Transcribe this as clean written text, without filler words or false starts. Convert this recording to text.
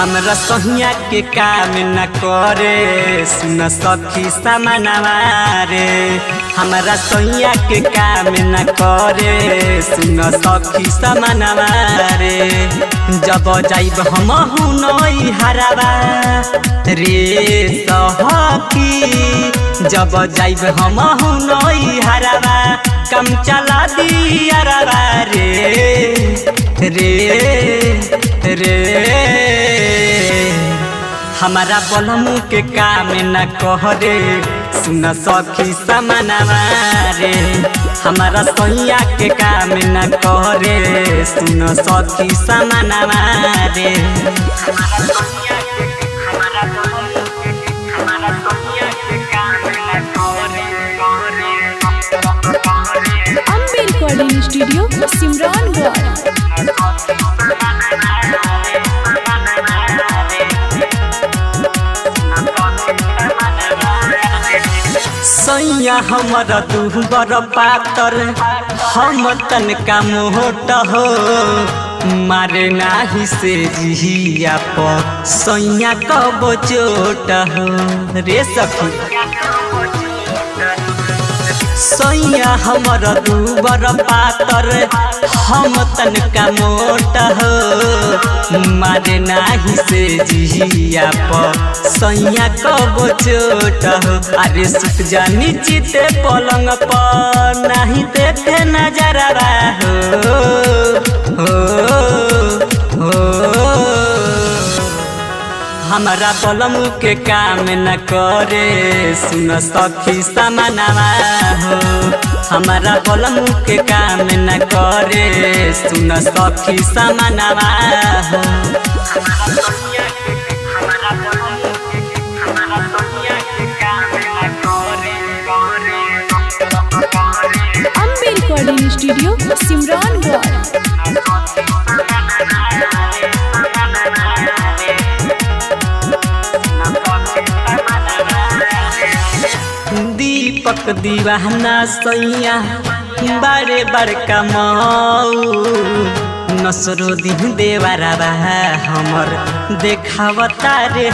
हमरा सहिया के काम न करे सुन सखी समानवा रे। हमरा सहिया के काम न करे सुन सखी समानवा रे। जब जाइब हम नई हरावा रे सखी, जब जाइब हम नई हरावा कम चला दिया रे रे। हमारा बलमू के काम न करे सुन सखी समानवा रे। हमारा सैया के काम न करे सुन सखी समानवा रे। Ambe recording studio Simrangarh. सैया हमारा दूबर पातर हम तनका मोट हो, मारे नाही से जिया पर सैया कब चोट हो रे सखी। सैया हमर दूबर पातर हम तनका मोट हो, मारे नाही से जिया पर सैया कब चोट हो। अरे सुत जानी चिते पलंग पर नहीं देखे नजरवा हो। हमारा बलमू के काम न करे सुन सखी समानवा हो। हमारा बलमू के काम न करे सुन सखी समानवा हो। Ambe recording studio Simrangarh. दीपक दीवाना सैया बड़े बड़का मऊ, नसरो दिन देवरवा हमर देखावता रे।